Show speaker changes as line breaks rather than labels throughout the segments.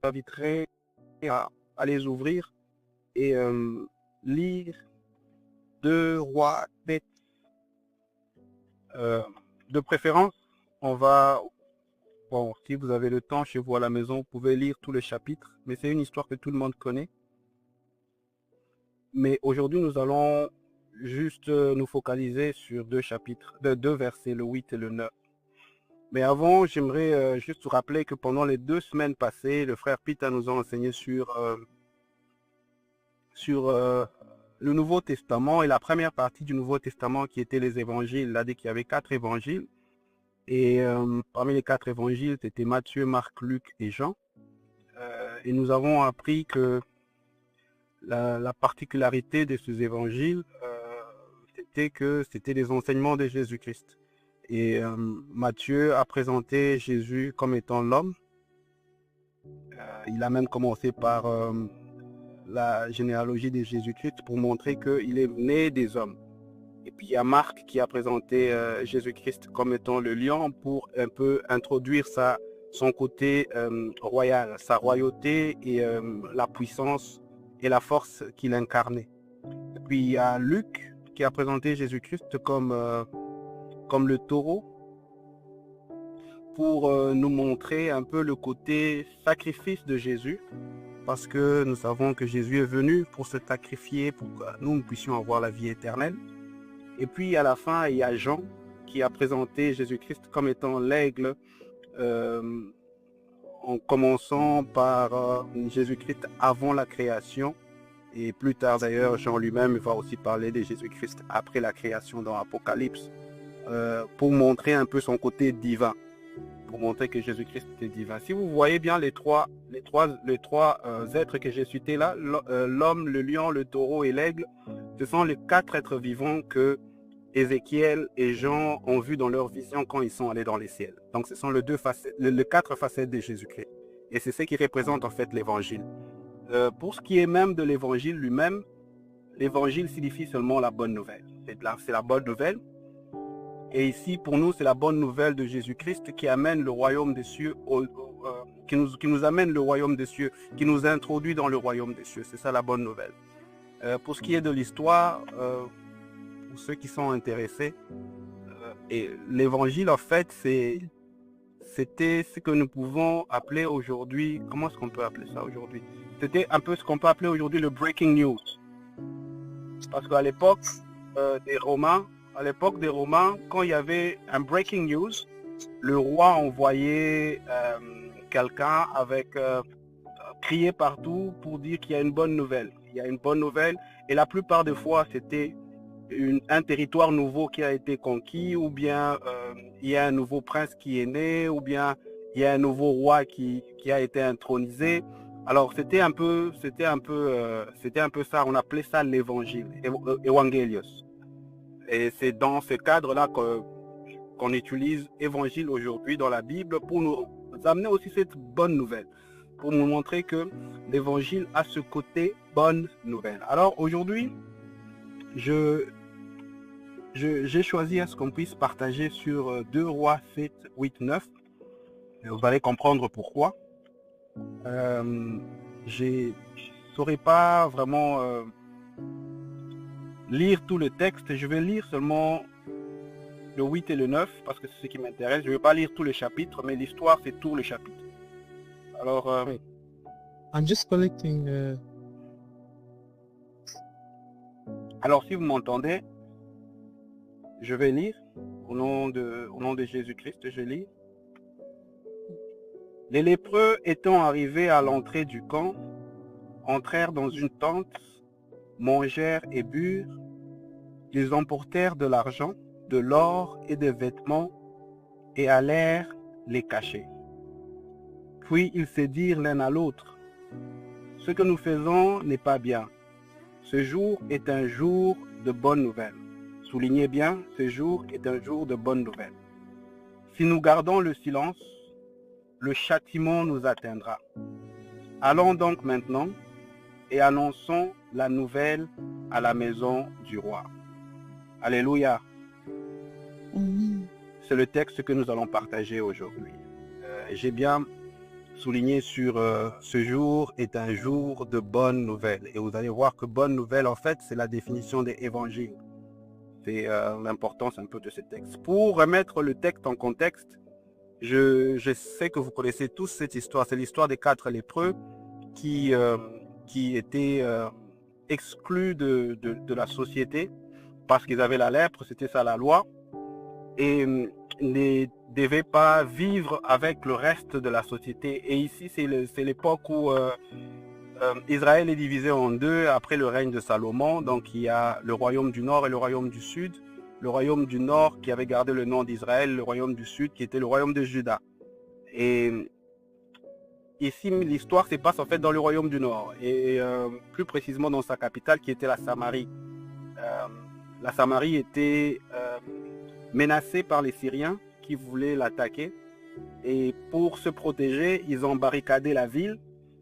inviterai à les ouvrir et lire 2 Rois 7. De préférence, on va, bon, si vous avez le temps chez vous à la maison, vous pouvez lire tous les chapitres, mais c'est une histoire que tout le monde connaît. Mais aujourd'hui, nous allons juste nous focaliser sur 2 chapitres, 2 versets, le 8 et le 9. Mais avant, j'aimerais juste vous rappeler que pendant les 2 semaines passées, le frère Peter nous a enseigné sur le Nouveau Testament et la première partie du Nouveau Testament qui était les évangiles. Il a dit qu'il y avait 4 évangiles. Et parmi les 4 évangiles, c'était Matthieu, Marc, Luc et Jean. Et nous avons appris que la particularité de ces évangiles, c'était que c'était des enseignements de Jésus-Christ. Et Matthieu a présenté Jésus comme étant l'homme. Il a même commencé par la généalogie de Jésus-Christ pour montrer qu'il est né des hommes. Et puis il y a Marc qui a présenté Jésus-Christ comme étant le lion pour un peu introduire son côté royal, sa royauté et la puissance et la force qu'il incarnait. Et puis il y a Luc qui a présenté Jésus-Christ comme le taureau pour nous montrer un peu le côté sacrifice de Jésus, parce que nous savons que Jésus est venu pour se sacrifier pour que nous puissions avoir la vie éternelle. Et puis à la fin, il y a Jean qui a présenté Jésus-Christ comme étant l'aigle, en commençant par Jésus-Christ avant la création. Et plus tard d'ailleurs, Jean lui-même va aussi parler de Jésus-Christ après la création dans Apocalypse, pour montrer un peu son côté divin, pour montrer que Jésus-Christ est divin. Si vous voyez bien les trois êtres que j'ai cités là, l'homme, le lion, le taureau et l'aigle, ce sont les 4 êtres vivants que Ézéchiel et Jean ont vu dans leur vision quand ils sont allés dans les ciels. Donc ce sont les 4 facettes de Jésus-Christ. Et c'est ce qui représente en fait l'évangile. Pour ce qui est même de l'évangile lui-même, l'évangile signifie seulement la bonne nouvelle. C'est la bonne nouvelle. Et ici, pour nous, c'est la bonne nouvelle de Jésus-Christ qui amène le royaume des cieux, qui nous amène le royaume des cieux, qui nous introduit dans le royaume des cieux. C'est ça la bonne nouvelle. Pour ce qui est de l'histoire, pour ceux qui sont intéressés, et l'évangile, en fait, c'était ce que nous pouvons appeler aujourd'hui, comment est-ce qu'on peut appeler ça aujourd'hui? C'était un peu ce qu'on peut appeler aujourd'hui le breaking news. Parce qu'à l'époque des Romains, quand il y avait un breaking news, le roi envoyait quelqu'un avec crier partout pour dire qu'il y a une bonne nouvelle. Il y a une bonne nouvelle, et la plupart des fois, c'était un territoire nouveau qui a été conquis, ou bien il y a un nouveau prince qui est né, ou bien il y a un nouveau roi qui a été intronisé. Alors c'était un peu ça, on appelait ça l'évangile, Evangelios. Et c'est dans ce cadre-là qu'on utilise évangile aujourd'hui dans la Bible pour nous amener aussi cette bonne nouvelle, pour nous montrer que l'évangile a ce côté bonne nouvelle. Alors aujourd'hui, j'ai choisi à ce qu'on puisse partager sur 2 Rois 7, 8, 9. Et vous allez comprendre pourquoi. Je ne saurais pas vraiment lire tout le texte. Je vais lire seulement le 8 et le 9 parce que c'est ce qui m'intéresse. Je ne vais pas lire tous les chapitres, mais l'histoire, c'est tous les chapitres. Alors,
I'm just collecting.
Alors, si vous m'entendez, je vais lire au nom de Jésus-Christ. Je lis. Les lépreux étant arrivés à l'entrée du camp, entrèrent dans une tente, mangèrent et burent. Ils emportèrent de l'argent, de l'or et des vêtements, et allèrent les cacher. Puis ils se dirent l'un à l'autre: ce que nous faisons n'est pas bien. Ce jour est un jour de bonne nouvelle. Soulignez bien, ce jour est un jour de bonne nouvelle. Si nous gardons le silence, le châtiment nous atteindra. Allons donc maintenant et annonçons la nouvelle à la maison du roi. Alléluia. C'est le texte que nous allons partager aujourd'hui. J'ai bien souligner sur ce jour est un jour de bonnes nouvelles. Et vous allez voir que bonne nouvelle, en fait, c'est la définition des évangiles. C'est l'importance un peu de ce texte. Pour remettre le texte en contexte, je sais que vous connaissez tous cette histoire. C'est l'histoire des 4 lépreux qui étaient exclus de la société parce qu'ils avaient la lèpre, c'était ça la loi, et ne devaient pas vivre avec le reste de la société. Et ici, c'est l'époque où Israël est divisé en deux après le règne de Salomon. Donc il y a le royaume du Nord et le royaume du Sud. Le royaume du Nord qui avait gardé le nom d'Israël, le royaume du Sud qui était le royaume de Juda. Et ici, l'histoire se passe en fait dans le royaume du Nord, et plus précisément dans sa capitale qui était la Samarie. La Samarie était menacée par les Syriens qui voulaient l'attaquer. Et pour se protéger, ils ont barricadé la ville,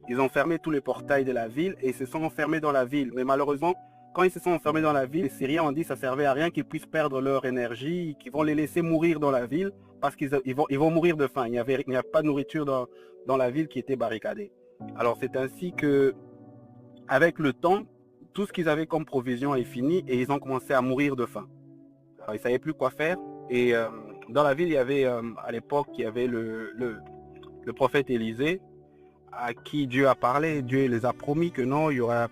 ils ont fermé tous les portails de la ville et ils se sont enfermés dans la ville. Mais malheureusement, quand ils se sont enfermés dans la ville, les Syriens ont dit que ça ne servait à rien qu'ils puissent perdre leur énergie, qu'ils vont les laisser mourir dans la ville parce qu'ils vont mourir de faim. Il n'y a pas de nourriture dans la ville qui était barricadée. Alors c'est ainsi que, avec le temps, tout ce qu'ils avaient comme provision est fini et ils ont commencé à mourir de faim. Alors, ils ne savaient plus quoi faire. Et dans la ville, il y avait, à l'époque, il y avait le prophète Élisée à qui Dieu a parlé. Dieu les a promis que non, il y aura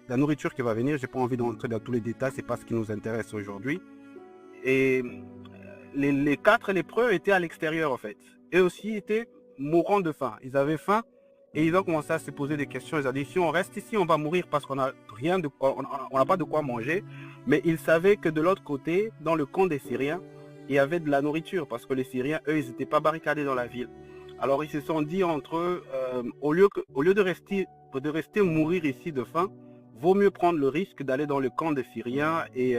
la nourriture qui va venir. Je n'ai pas envie d'entrer dans tous les détails, ce n'est pas ce qui nous intéresse aujourd'hui. Et les 4 lépreux étaient à l'extérieur, en fait. Eux aussi étaient mourants de faim. Ils avaient faim et ils ont commencé à se poser des questions. Ils ont dit, si on reste ici, on va mourir parce qu'on n'a pas de quoi manger. Mais ils savaient que de l'autre côté, dans le camp des Syriens, il y avait de la nourriture parce que les Syriens, eux, ils n'étaient pas barricadés dans la ville. Alors ils se sont dit entre eux, au lieu de rester mourir ici de faim, vaut mieux prendre le risque d'aller dans le camp des Syriens et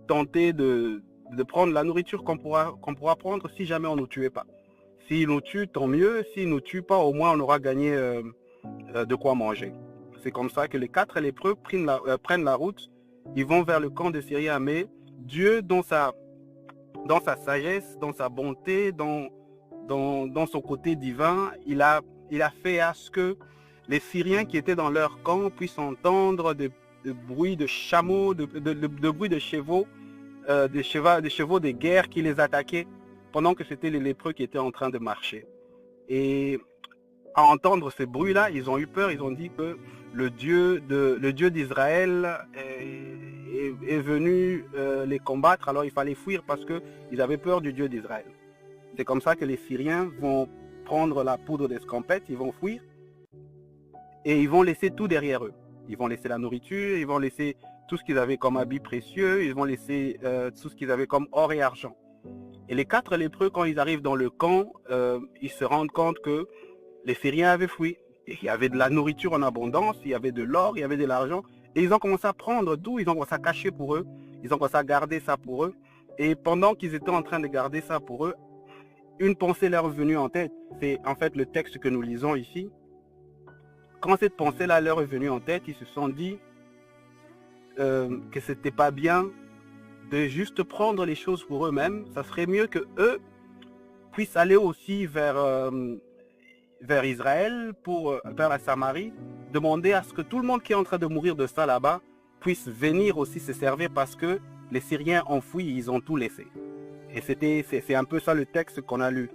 tenter de prendre la nourriture qu'on pourra prendre si jamais on ne nous tuait pas. S'ils nous tuent, tant mieux. S'ils ne nous tuent pas, au moins on aura gagné de quoi manger. C'est comme ça que les 4 lépreux prennent la route. Ils vont vers le camp des Syriens. Mais Dieu, dans sa sagesse, dans sa bonté, dans son côté divin, il a fait à ce que les Syriens qui étaient dans leur camp puissent entendre des bruits de chameaux, de bruits de chevaux, des chevaux de guerre qui les attaquaient pendant que c'était les lépreux qui étaient en train de marcher. Et à entendre ces bruits-là, ils ont eu peur, ils ont dit que le Dieu d'Israël est venu les combattre, alors il fallait fuir parce qu'ils avaient peur du Dieu d'Israël. C'est comme ça que les Syriens vont prendre la poudre d'escampette, ils vont fuir et ils vont laisser tout derrière eux. Ils vont laisser la nourriture, ils vont laisser tout ce qu'ils avaient comme habits précieux, ils vont laisser tout ce qu'ils avaient comme or et argent. Et les 4 lépreux, quand ils arrivent dans le camp, ils se rendent compte que les Syriens avaient fui. Et il y avait de la nourriture en abondance, il y avait de l'or, il y avait de l'argent. Et ils ont commencé à prendre d'où, ils ont commencé à cacher pour eux, ils ont commencé à garder ça pour eux. Et pendant qu'ils étaient en train de garder ça pour eux, une pensée leur est venue en tête. C'est en fait le texte que nous lisons ici. Quand cette pensée-là leur est venue en tête, ils se sont dit que c'était pas bien de juste prendre les choses pour eux-mêmes. Ça serait mieux que eux puissent aller aussi vers Israël, vers la Samarie, demander à ce que tout le monde qui est en train de mourir de ça là-bas puisse venir aussi se servir parce que les Syriens ont fui, ils ont tout laissé. Et c'est un peu ça le texte qu'on a lu.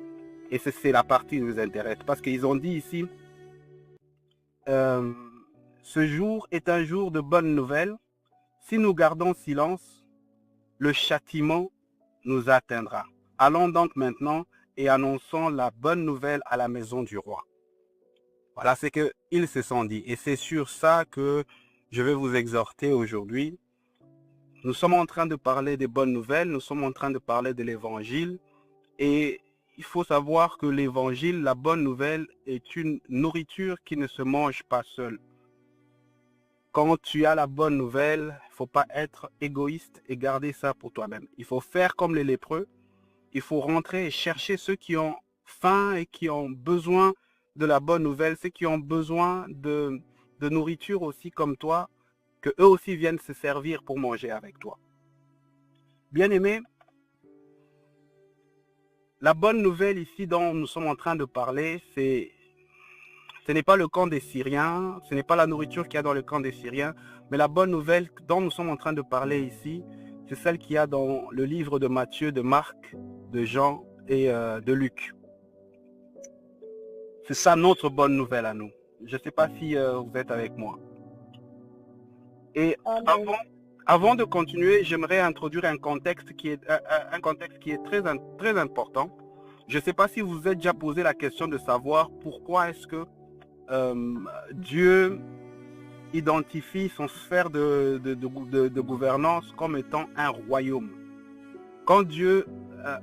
Et c'est la partie qui nous intéresse. Parce qu'ils ont dit ici, ce jour est un jour de bonnes nouvelles. Si nous gardons silence, le châtiment nous atteindra. Allons donc maintenant et annonçons la bonne nouvelle à la maison du roi. Voilà ce qu'ils se sont dit. Et c'est sur ça que je vais vous exhorter aujourd'hui. Nous sommes en train de parler des bonnes nouvelles, nous sommes en train de parler de l'évangile. Et il faut savoir que l'évangile, la bonne nouvelle, est une nourriture qui ne se mange pas seule. Quand tu as la bonne nouvelle, il ne faut pas être égoïste et garder ça pour toi-même. Il faut faire comme les lépreux. Il faut rentrer et chercher ceux qui ont faim et qui ont besoin de la bonne nouvelle, ceux qui ont besoin de nourriture aussi comme toi, que eux aussi viennent se servir pour manger avec toi. Bien-aimés, la bonne nouvelle ici dont nous sommes en train de parler, c'est Ce n'est pas le camp des Syriens, ce n'est pas la nourriture qu'il y a dans le camp des Syriens, mais la bonne nouvelle dont nous sommes en train de parler ici, c'est celle qu'il y a dans le livre de Matthieu, de Marc, de Jean et de Luc. C'est ça notre bonne nouvelle à nous. Je ne sais pas si vous êtes avec moi. Et avant de continuer, j'aimerais introduire un contexte qui est très important. Je ne sais pas si vous vous êtes déjà posé la question de savoir pourquoi est-ce que Dieu identifie son sphère de gouvernance comme étant un royaume. Quand Dieu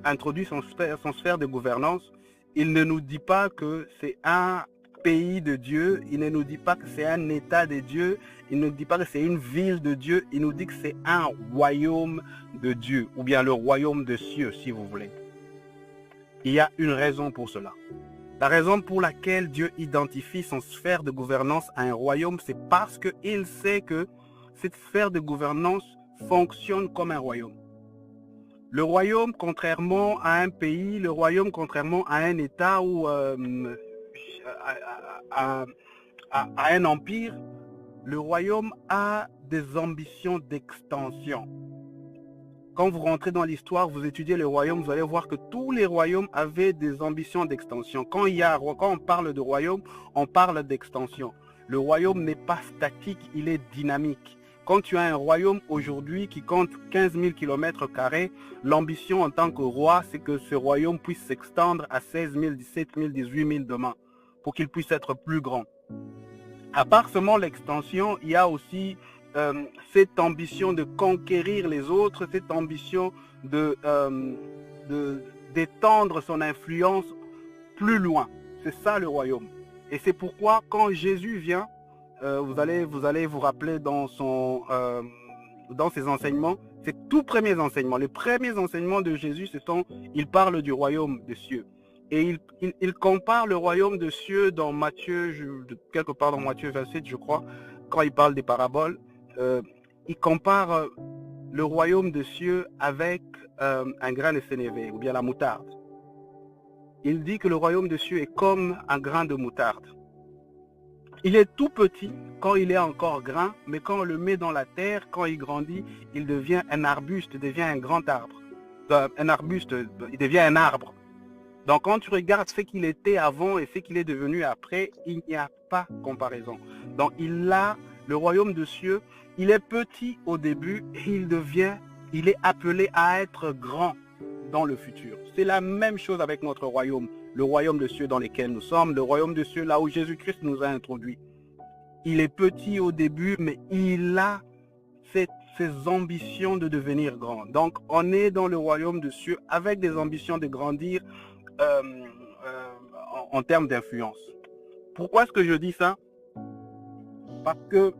introduit son sphère de gouvernance, il ne nous dit pas que c'est un pays de Dieu, il ne nous dit pas que c'est un état de Dieu, il ne nous dit pas que c'est une ville de Dieu, il nous dit que c'est un royaume de Dieu, ou bien le royaume de cieux, si vous voulez. Il y a une raison pour cela. La raison pour laquelle Dieu identifie son sphère de gouvernance à un royaume, c'est parce qu'il sait que cette sphère de gouvernance fonctionne comme un royaume. Le royaume, contrairement à un pays, le royaume, contrairement à un État ou à un empire, le royaume a des ambitions d'extension. Quand vous rentrez dans l'histoire, vous étudiez les royaumes, vous allez voir que tous les royaumes avaient des ambitions d'extension. Quand on parle de royaume, on parle d'extension. Le royaume n'est pas statique, il est dynamique. Quand tu as un royaume aujourd'hui qui compte 15 000 km², l'ambition en tant que roi, c'est que ce royaume puisse s'extendre à 16 000, 17 000, 18 000 demain, pour qu'il puisse être plus grand. À part seulement l'extension, il y a aussi cette ambition de conquérir les autres, cette ambition d'étendre son influence plus loin. C'est ça le royaume. Et c'est pourquoi quand Jésus vient, vous allez vous rappeler dans ses enseignements, ses tout premiers enseignements. Les premiers enseignements de Jésus, il parle du royaume des cieux. Et il compare le royaume des cieux dans Matthieu, quelque part dans Matthieu 27, je crois, quand il parle des paraboles. Il compare le royaume des cieux avec un grain de sénévé, ou bien la moutarde. Il dit que le royaume des cieux est comme un grain de moutarde. Il est tout petit quand il est encore grain, mais quand on le met dans la terre, quand il grandit, il devient un arbuste, il devient un grand arbre. Un arbuste, il devient un arbre. Donc quand tu regardes ce qu'il était avant et ce qu'il est devenu après, il n'y a pas comparaison. Donc le royaume des cieux, il est petit au début et il est appelé à être grand dans le futur. C'est la même chose avec notre royaume, le royaume des cieux dans lequel nous sommes, le royaume des cieux là où Jésus-Christ nous a introduits. Il est petit au début, mais il a ses ambitions de devenir grand. Donc on est dans le royaume des cieux avec des ambitions de grandir en termes d'influence. Pourquoi est-ce que je dis ça? Parce que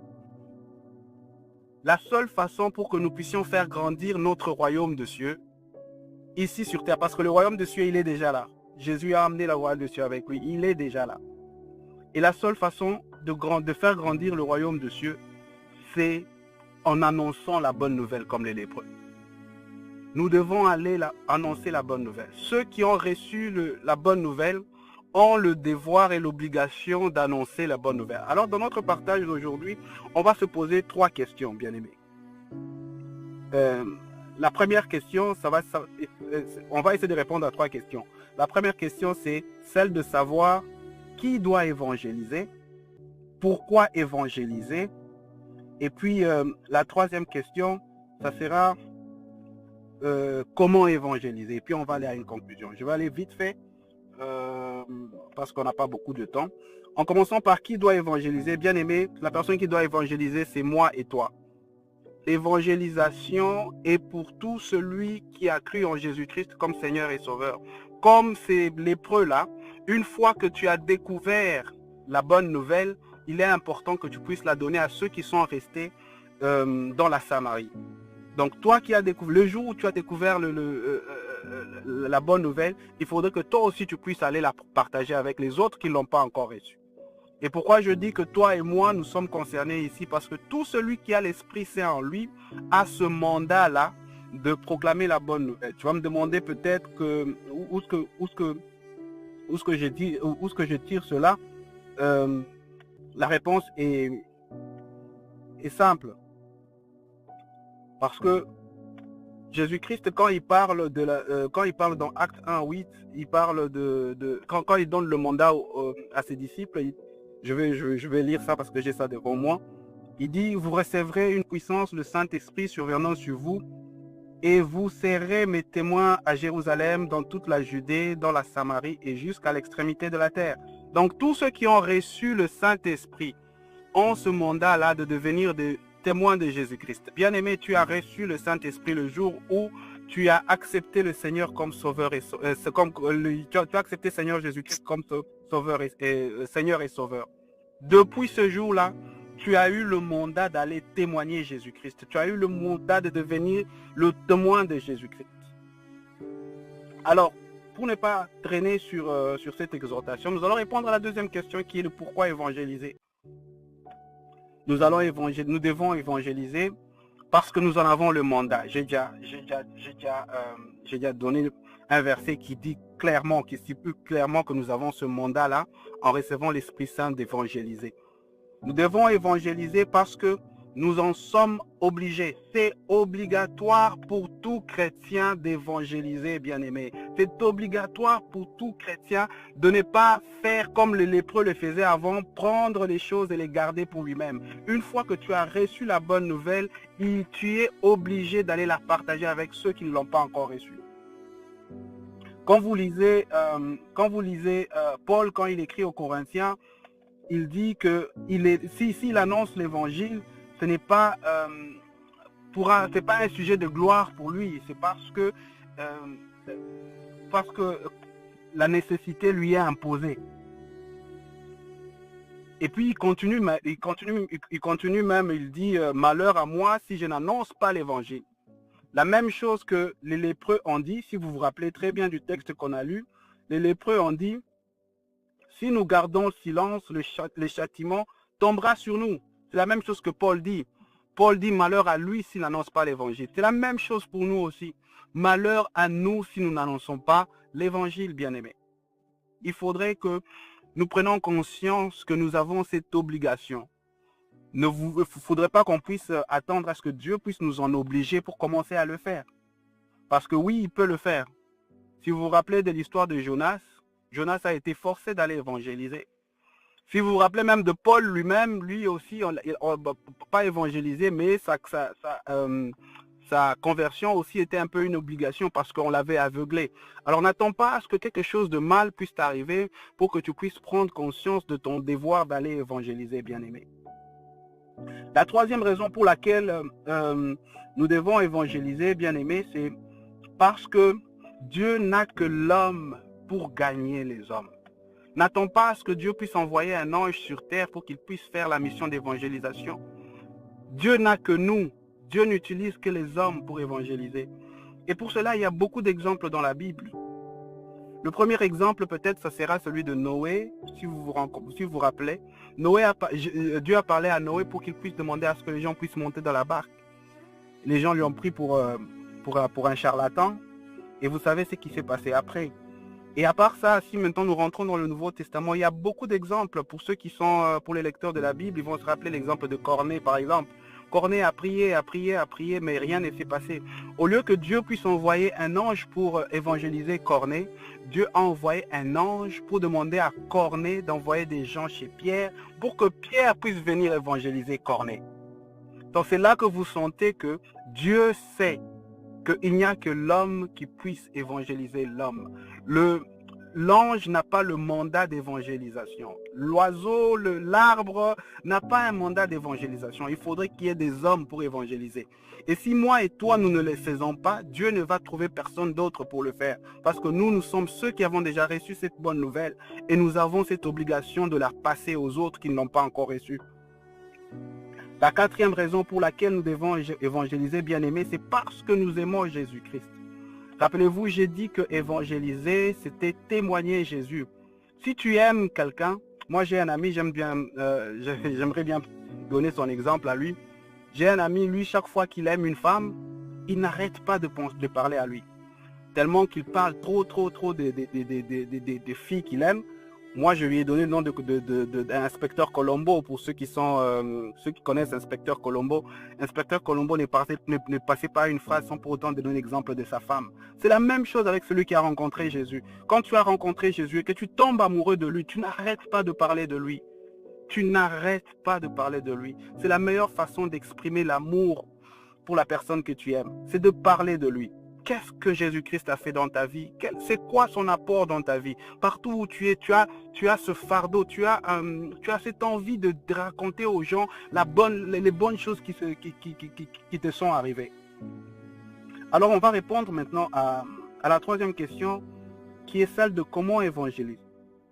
la seule façon pour que nous puissions faire grandir notre royaume des cieux, ici sur terre, parce que le royaume des cieux, il est déjà là. Jésus a amené le royaume des cieux avec lui, il est déjà là. Et la seule façon de faire grandir le royaume des cieux, c'est en annonçant la bonne nouvelle comme les lépreux. Nous devons aller annoncer la bonne nouvelle. Ceux qui ont reçu la bonne nouvelle ont le devoir et l'obligation d'annoncer la bonne nouvelle. Alors dans notre partage d'aujourd'hui, on va se poser 3 questions, bien aimés. La première question, on va essayer de répondre à 3 questions. La première question, c'est celle de savoir qui doit évangéliser, pourquoi évangéliser, et puis la troisième question, ça sera comment évangéliser. Et puis on va aller à une conclusion. Je vais aller vite fait parce qu'on n'a pas beaucoup de temps. En commençant par qui doit évangéliser. Bien aimé, la personne qui doit évangéliser, c'est moi et toi. L'évangélisation est pour tout celui qui a cru en Jésus-Christ comme Seigneur et Sauveur. Comme ces lépreux-là, une fois que tu as découvert la bonne nouvelle, il est important que tu puisses la donner à ceux qui sont restés dans la Samarie. Donc toi qui as découvert, le jour où tu as découvert la bonne nouvelle, il faudrait que toi aussi tu puisses aller la partager avec les autres qui ne l'ont pas encore reçue. Et pourquoi je dis que toi et moi, nous sommes concernés ici? Parce que tout celui qui a l'Esprit Saint en lui a ce mandat-là de proclamer la bonne nouvelle. Tu vas me demander peut-être où est-ce que je tire cela. la réponse est simple. Parce que Jésus-Christ, quand il parle quand il parle dans Acte 1:8, il parle quand il donne le mandat à ses disciples, je vais lire ça parce que j'ai ça devant moi. Il dit, vous recevrez une puissance, le Saint-Esprit survenant sur vous, et vous serez mes témoins à Jérusalem, dans toute la Judée, dans la Samarie et jusqu'à l'extrémité de la terre. Donc tous ceux qui ont reçu le Saint-Esprit ont ce mandat-là de devenir des témoins de Jésus-Christ. Bien-aimé, tu as reçu le Saint-Esprit le jour où tu as accepté le Seigneur comme sauveur tu as accepté Seigneur Jésus-Christ comme sauveur Seigneur et sauveur. Depuis ce jour-là, tu as eu le mandat d'aller témoigner Jésus-Christ. Tu as eu le mandat de devenir le témoin de Jésus-Christ. Alors, pour ne pas traîner sur cette exhortation, nous allons répondre à la deuxième question qui est le pourquoi évangéliser. Nous devons évangéliser parce que nous en avons le mandat. J'ai déjà donné un verset qui dit clairement, qui stipule clairement que nous avons ce mandat-là en recevant l'Esprit Saint d'évangéliser. Nous devons évangéliser parce que nous en sommes obligés. C'est obligatoire pour tout chrétien d'évangéliser, bien-aimé. C'est obligatoire pour tout chrétien de ne pas faire comme les lépreux le faisaient avant, prendre les choses et les garder pour lui-même. Une fois que tu as reçu la bonne nouvelle, tu es obligé d'aller la partager avec ceux qui ne l'ont pas encore reçue. Quand vous lisez Paul, quand il écrit aux Corinthiens, il dit que s'il annonce l'évangile, ce n'est pas c'est pas un sujet de gloire pour lui, c'est parce que la nécessité lui est imposée. Et puis il continue même, il dit malheur à moi si je n'annonce pas l'évangile. La même chose que les lépreux ont dit, si vous vous rappelez très bien du texte qu'on a lu, les lépreux ont dit, si nous gardons le silence, le châtiment tombera sur nous. C'est la même chose que Paul dit. Paul dit malheur à lui s'il n'annonce pas l'évangile. C'est la même chose pour nous aussi. Malheur à nous si nous n'annonçons pas l'évangile, bien-aimés. Il faudrait que nous prenions conscience que nous avons cette obligation. Il ne faudrait pas qu'on puisse attendre à ce que Dieu puisse nous en obliger pour commencer à le faire. Parce que oui, il peut le faire. Si vous vous rappelez de l'histoire de Jonas, Jonas a été forcé d'aller évangéliser. Si vous vous rappelez même de Paul lui-même, lui aussi, pas évangélisé, mais sa conversion aussi était un peu une obligation parce qu'on l'avait aveuglé. Alors n'attends pas à ce que quelque chose de mal puisse t'arriver pour que tu puisses prendre conscience de ton devoir d'aller évangéliser, bien-aimé. La troisième raison pour laquelle nous devons évangéliser, bien-aimé, c'est parce que Dieu n'a que l'homme pour gagner les hommes. N'attends pas à ce que Dieu puisse envoyer un ange sur terre pour qu'il puisse faire la mission d'évangélisation. Dieu n'a que nous. Dieu n'utilise que les hommes pour évangéliser. Et pour cela, il y a beaucoup d'exemples dans la Bible. Le premier exemple, peut-être, ça sera celui de Noé, si vous vous rappelez. Dieu a parlé à Noé pour qu'il puisse demander à ce que les gens puissent monter dans la barque. Les gens lui ont pris pour un charlatan. Et vous savez ce qui s'est passé après. Et à part ça, si maintenant nous rentrons dans le Nouveau Testament, il y a beaucoup d'exemples. Pour ceux qui sont, pour les lecteurs de la Bible, ils vont se rappeler l'exemple de Cornée, par exemple. Cornée a prié, mais rien ne s'est passé. Au lieu que Dieu puisse envoyer un ange pour évangéliser Cornée, Dieu a envoyé un ange pour demander à Cornée d'envoyer des gens chez Pierre pour que Pierre puisse venir évangéliser Cornée. Donc c'est là que vous sentez que Dieu sait qu'il n'y a que l'homme qui puisse évangéliser l'homme. L'ange n'a pas le mandat d'évangélisation. L'oiseau, l'arbre n'a pas un mandat d'évangélisation. Il faudrait qu'il y ait des hommes pour évangéliser. Et si moi et toi, nous ne le faisons pas, Dieu ne va trouver personne d'autre pour le faire. Parce que nous sommes ceux qui avons déjà reçu cette bonne nouvelle. Et nous avons cette obligation de la passer aux autres qui ne l'ont pas encore reçue. La quatrième raison pour laquelle nous devons évangéliser, bien-aimés, c'est parce que nous aimons Jésus-Christ. Rappelez-vous, j'ai dit que évangéliser, c'était témoigner Jésus. Si tu aimes quelqu'un, moi j'ai un ami, j'aimerais bien donner son exemple à lui. J'ai un ami, lui, chaque fois qu'il aime une femme, il n'arrête pas de parler à lui. Tellement qu'il parle trop des filles qu'il aime. Moi, je lui ai donné le nom d'inspecteur Colombo pour ceux qui connaissent Inspecteur Colombo. Inspecteur Colombo ne passait pas une phrase sans pour autant donner l'exemple de sa femme. C'est la même chose avec celui qui a rencontré Jésus. Quand tu as rencontré Jésus et que tu tombes amoureux de lui, tu n'arrêtes pas de parler de lui. Tu n'arrêtes pas de parler de lui. C'est la meilleure façon d'exprimer l'amour pour la personne que tu aimes. C'est de parler de lui. Qu'est-ce que Jésus-Christ a fait dans ta vie? C'est quoi son apport dans ta vie? Partout où tu es, tu as ce fardeau, tu as cette envie de raconter aux gens les bonnes choses qui te sont arrivées. Alors, on va répondre maintenant à la troisième question, qui est celle de comment évangéliser.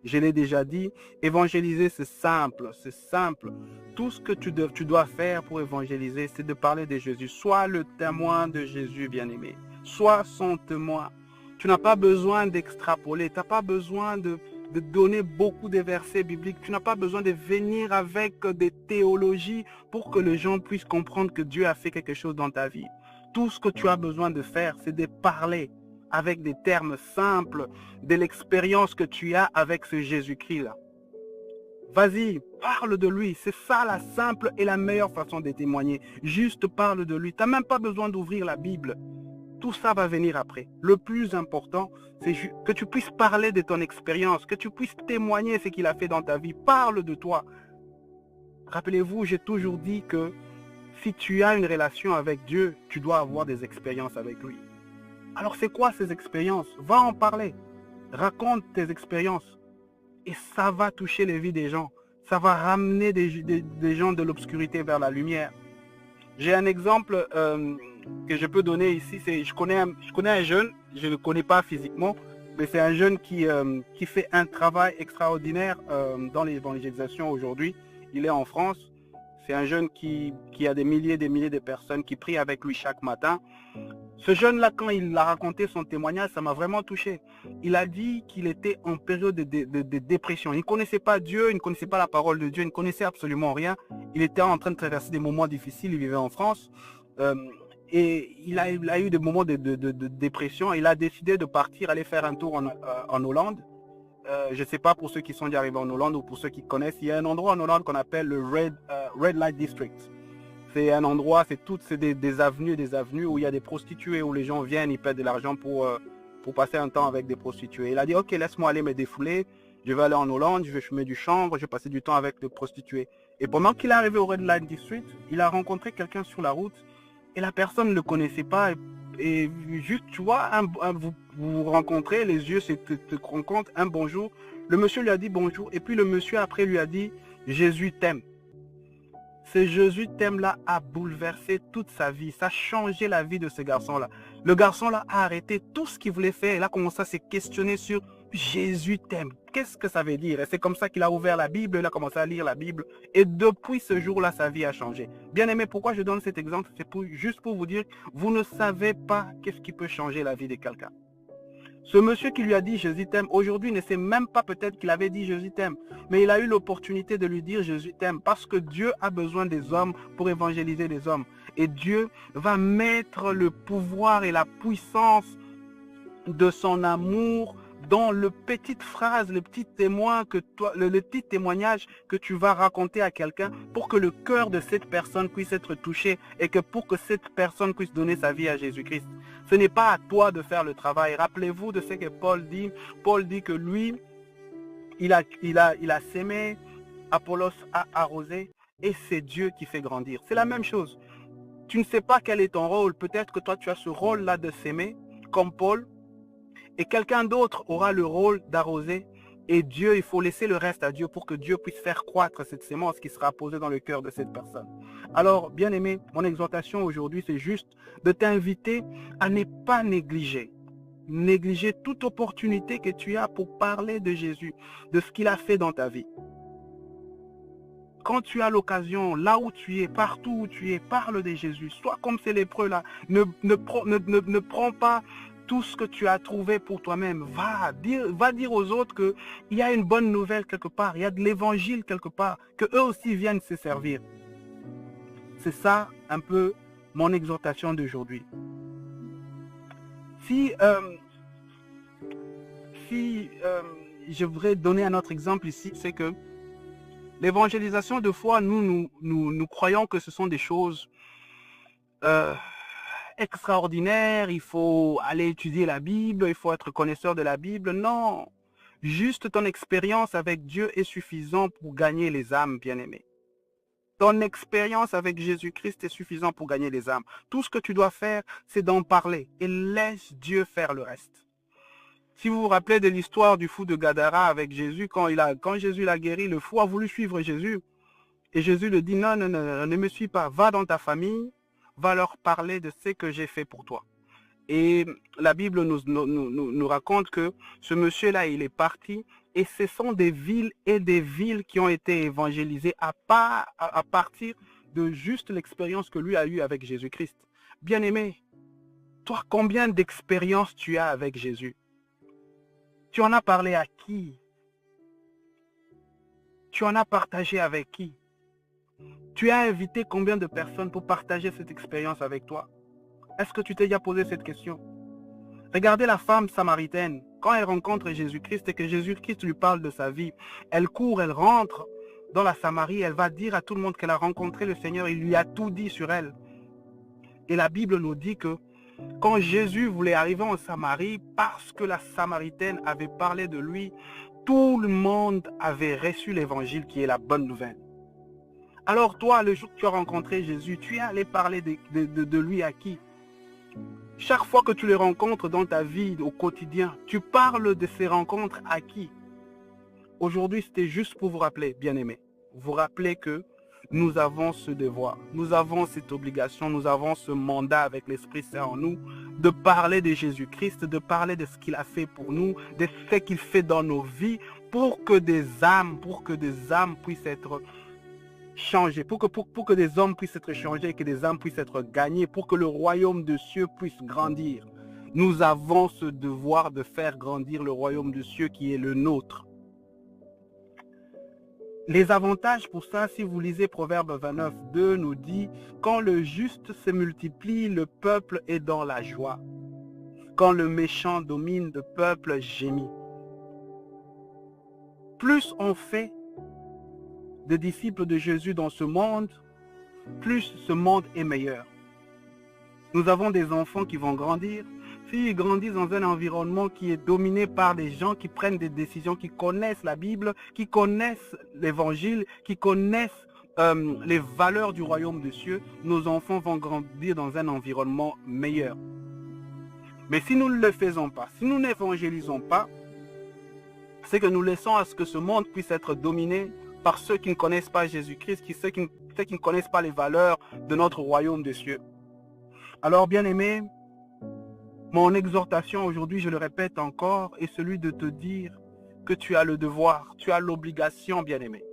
Je l'ai déjà dit, évangéliser, c'est simple, c'est simple. Tout ce que tu dois faire pour évangéliser, c'est de parler de Jésus. Sois le témoin de Jésus, bien-aimé. Sois son témoin. Tu n'as pas besoin d'extrapoler, tu n'as pas besoin de donner beaucoup de versets bibliques. Tu n'as pas besoin de venir avec des théologies pour que les gens puissent comprendre que Dieu a fait quelque chose dans ta vie. Tout ce que tu as besoin de faire, c'est de parler avec des termes simples de l'expérience que tu as avec ce Jésus-Christ-là. Vas-y, parle de lui. C'est ça la simple et la meilleure façon de témoigner. Juste parle de lui. Tu n'as même pas besoin d'ouvrir la Bible. Tout ça va venir après. Le plus important, c'est que tu puisses parler de ton expérience, que tu puisses témoigner ce qu'il a fait dans ta vie. Parle de toi. Rappelez-vous, j'ai toujours dit que si tu as une relation avec Dieu, tu dois avoir des expériences avec lui. Alors c'est quoi ces expériences? Va en parler. Raconte tes expériences. Et ça va toucher les vies des gens. Ça va ramener des gens de l'obscurité vers la lumière. J'ai un exemple que je peux donner ici. Je connais un jeune, je ne le connais pas physiquement, mais c'est un jeune qui fait un travail extraordinaire dans l'évangélisation aujourd'hui. Il est en France. C'est un jeune qui a des milliers de personnes qui prient avec lui chaque matin. Ce jeune-là, quand il a raconté son témoignage, ça m'a vraiment touché. Il a dit qu'il était en période de dépression. Il ne connaissait pas Dieu, il ne connaissait pas la parole de Dieu, il ne connaissait absolument rien. Il était en train de traverser des moments difficiles, il vivait en France. Et il a eu des moments de dépression. Il a décidé de partir, aller faire un tour en Hollande. Je ne sais pas pour ceux qui sont déjà arrivés en Hollande ou pour ceux qui connaissent, il y a un endroit en Hollande qu'on appelle le Red Light District. C'est un endroit, c'est des avenues où il y a des prostituées, où les gens viennent, ils paient de l'argent pour passer un temps avec des prostituées. Il a dit, ok, laisse-moi aller me défouler, je vais aller en Hollande, je vais fumer du chanvre, je vais passer du temps avec des prostituées. Et pendant qu'il est arrivé au Red Light District, il a rencontré quelqu'un sur la route et la personne ne le connaissait pas. Et juste, tu vois, vous vous rencontrez, les yeux se rencontrent, un bonjour. Le monsieur lui a dit bonjour et puis le monsieur après lui a dit, Jésus t'aime. Ce Jésus t'aime-là a bouleversé toute sa vie. Ça a changé la vie de ce garçon-là. Le garçon-là a arrêté tout ce qu'il voulait faire. Il a commencé à se questionner sur Jésus t'aime. Qu'est-ce que ça veut dire? Et c'est comme ça qu'il a ouvert la Bible, il a commencé à lire la Bible. Et depuis ce jour-là, sa vie a changé. Bien aimé, pourquoi je donne cet exemple? C'est juste pour vous dire, vous ne savez pas qu'est-ce qui peut changer la vie de quelqu'un. Ce monsieur qui lui a dit Jésus t'aime, aujourd'hui ne sait même pas peut-être qu'il avait dit Jésus t'aime, mais il a eu l'opportunité de lui dire Jésus t'aime parce que Dieu a besoin des hommes pour évangéliser les hommes. Et Dieu va mettre le pouvoir et la puissance de son amour dans le petite phrase, le petit témoignage que tu vas raconter à quelqu'un pour que le cœur de cette personne puisse être touché et que pour que cette personne puisse donner sa vie à Jésus-Christ. Ce n'est pas à toi de faire le travail. Rappelez-vous de ce que Paul dit. Paul dit que lui, il a sémé, Apollos a arrosé et c'est Dieu qui fait grandir. C'est la même chose. Tu ne sais pas quel est ton rôle. Peut-être que toi, tu as ce rôle-là de s'aimer, comme Paul, et quelqu'un d'autre aura le rôle d'arroser. Et Dieu, il faut laisser le reste à Dieu pour que Dieu puisse faire croître cette sémence qui sera posée dans le cœur de cette personne. Alors, bien aimé, mon exhortation aujourd'hui, c'est juste de t'inviter à ne pas négliger toute opportunité que tu as pour parler de Jésus, de ce qu'il a fait dans ta vie. Quand tu as l'occasion, là où tu es, partout où tu es, parle de Jésus. Sois comme ces lépreux là. Ne prends pas tout ce que tu as trouvé pour toi-même. Va dire aux autres qu'il y a une bonne nouvelle quelque part, il y a de l'évangile quelque part, que eux aussi viennent se servir. C'est ça un peu mon exhortation d'aujourd'hui. Si je voudrais donner un autre exemple ici, c'est que l'évangélisation de foi, nous croyons que ce sont des choses extraordinaires, il faut aller étudier la Bible, il faut être connaisseur de la Bible. Non, juste ton expérience avec Dieu est suffisant pour gagner les âmes, bien-aimés. Ton expérience avec Jésus-Christ est suffisant pour gagner les âmes. Tout ce que tu dois faire, c'est d'en parler et laisse Dieu faire le reste. Si vous vous rappelez de l'histoire du fou de Gadara avec Jésus, quand Jésus l'a guéri, le fou a voulu suivre Jésus. Et Jésus lui dit, non, ne me suis pas, va dans ta famille, va leur parler de ce que j'ai fait pour toi. Et la Bible nous raconte que ce monsieur-là, il est parti, et ce sont des villes et des villes qui ont été évangélisées à partir de juste l'expérience que lui a eue avec Jésus-Christ. Bien-aimé, toi, combien d'expériences tu as avec Jésus? Tu en as parlé à qui? Tu en as partagé avec qui? Tu as invité combien de personnes pour partager cette expérience avec toi? Est-ce que tu t'es déjà posé cette question? Regardez la femme samaritaine. Quand elle rencontre Jésus-Christ et que Jésus-Christ lui parle de sa vie, elle court, elle rentre dans la Samarie, elle va dire à tout le monde qu'elle a rencontré le Seigneur, il lui a tout dit sur elle. Et la Bible nous dit que quand Jésus voulait arriver en Samarie, parce que la Samaritaine avait parlé de lui, tout le monde avait reçu l'évangile qui est la bonne nouvelle. Alors toi, le jour que tu as rencontré Jésus, tu es allé parler de lui à qui? Chaque fois que tu les rencontres dans ta vie au quotidien, tu parles de ces rencontres à qui? Aujourd'hui, c'était juste pour vous rappeler, bien-aimés, vous rappeler que nous avons ce devoir, nous avons cette obligation, nous avons ce mandat avec l'Esprit Saint en nous de parler de Jésus-Christ, de parler de ce qu'il a fait pour nous, de ce qu'il fait dans nos vies pour que des âmes puissent être changées, pour que des hommes puissent être changés, que des âmes puissent être gagnées, pour que le royaume des cieux puisse grandir. Nous avons ce devoir de faire grandir le royaume des cieux qui est le nôtre. Les avantages pour ça, si vous lisez Proverbe 29, 2, nous dit « Quand le juste se multiplie, le peuple est dans la joie. Quand le méchant domine, le peuple gémit. » Plus on fait de disciples de Jésus dans ce monde, plus ce monde est meilleur. Nous avons des enfants qui vont grandir. S'ils grandissent dans un environnement qui est dominé par des gens qui prennent des décisions, qui connaissent la Bible, qui connaissent l'Évangile, qui connaissent les valeurs du royaume des cieux, nos enfants vont grandir dans un environnement meilleur. Mais si nous ne le faisons pas, si nous n'évangélisons pas, c'est que nous laissons à ce que ce monde puisse être dominé par ceux qui ne connaissent pas Jésus-Christ, ceux qui ne connaissent pas les valeurs de notre royaume des cieux. Alors, bien-aimés, mon exhortation aujourd'hui, je le répète encore, est celui de te dire que tu as le devoir, tu as l'obligation, bien-aimé,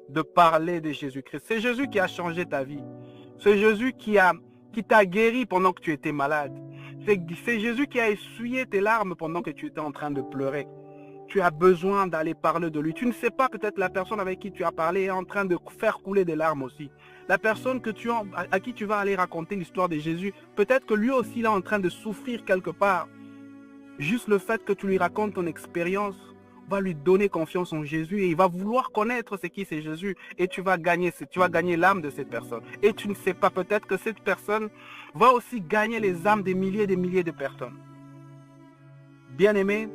de parler de Jésus-Christ. C'est Jésus qui a changé ta vie. C'est Jésus qui t'a guéri pendant que tu étais malade. C'est Jésus qui a essuyé tes larmes pendant que tu étais en train de pleurer. Tu as besoin d'aller parler de lui. Tu ne sais pas, peut-être la personne avec qui tu as parlé est en train de faire couler des larmes aussi. La personne à qui tu vas aller raconter l'histoire de Jésus, peut-être que lui aussi il est en train de souffrir quelque part. Juste le fait que tu lui racontes ton expérience va lui donner confiance en Jésus et il va vouloir connaître ce qui c'est Jésus et tu vas gagner l'âme de cette personne. Et tu ne sais pas, peut-être que cette personne va aussi gagner les âmes des milliers et des milliers de personnes. Bien-aimés,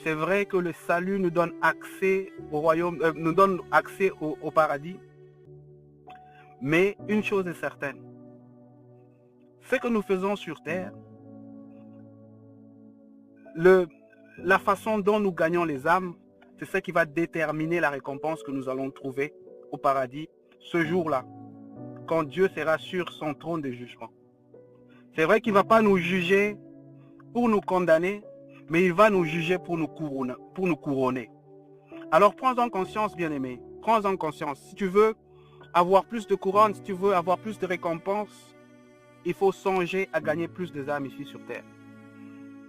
c'est vrai que le salut nous donne accès au royaume, nous donne accès au paradis. Mais une chose est certaine, ce que nous faisons sur terre, la façon dont nous gagnons les âmes, c'est ce qui va déterminer la récompense que nous allons trouver au paradis ce jour-là, quand Dieu sera sur son trône de jugement. C'est vrai qu'il ne va pas nous juger pour nous condamner, mais il va nous juger pour nous couronner. Alors prends-en conscience, bien-aimé, prends-en conscience. Si tu veux avoir plus de couronne, si tu veux avoir plus de récompenses, il faut songer à gagner plus de âmes ici sur terre.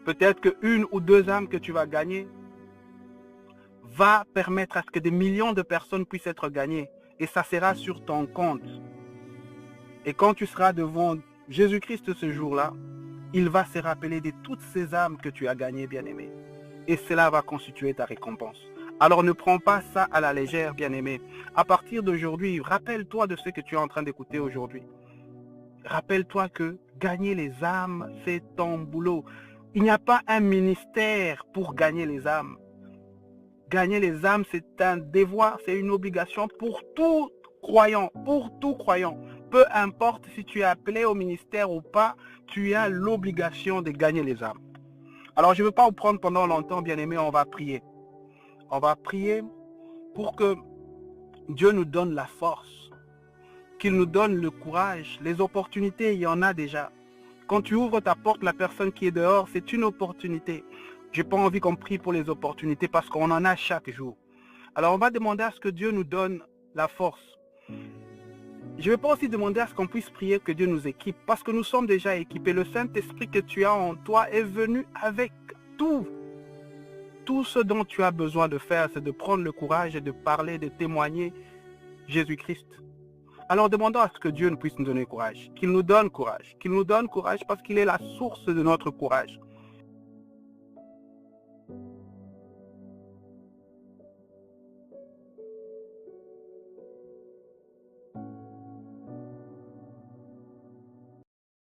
Peut-être qu'une ou deux âmes que tu vas gagner va permettre à ce que des millions de personnes puissent être gagnées. Et ça sera sur ton compte. Et quand tu seras devant Jésus-Christ ce jour-là, il va se rappeler de toutes ces âmes que tu as gagnées, bien-aimé. et cela va constituer ta récompense. Alors ne prends pas ça à la légère, bien-aimé. À partir d'aujourd'hui, rappelle-toi de ce que tu es en train d'écouter aujourd'hui. Rappelle-toi que gagner les âmes, c'est ton boulot. Il n'y a pas un ministère pour gagner les âmes. Gagner les âmes, c'est un devoir, c'est une obligation pour tout croyant, Peu importe si tu es appelé au ministère ou pas, tu as l'obligation de gagner les âmes. Alors, je ne veux pas vous prendre pendant longtemps, bien-aimés, on va prier. On va prier pour que Dieu nous donne la force, qu'il nous donne le courage. Les opportunités, il y en a déjà. Quand tu ouvres ta porte, la personne qui est dehors, c'est une opportunité. Je n'ai pas envie qu'on prie pour les opportunités parce qu'on en a chaque jour. Alors, on va demander à ce que Dieu nous donne la force. Je ne vais pas aussi demander à ce qu'on puisse prier que Dieu nous équipe parce que nous sommes déjà équipés. Le Saint-Esprit que tu as en toi est venu avec tout. Tout ce dont tu as besoin de faire, c'est de prendre le courage et de parler, de témoigner Jésus-Christ. Alors demandons à ce que Dieu nous puisse nous donner courage, qu'il nous donne courage parce qu'il est la source de notre courage.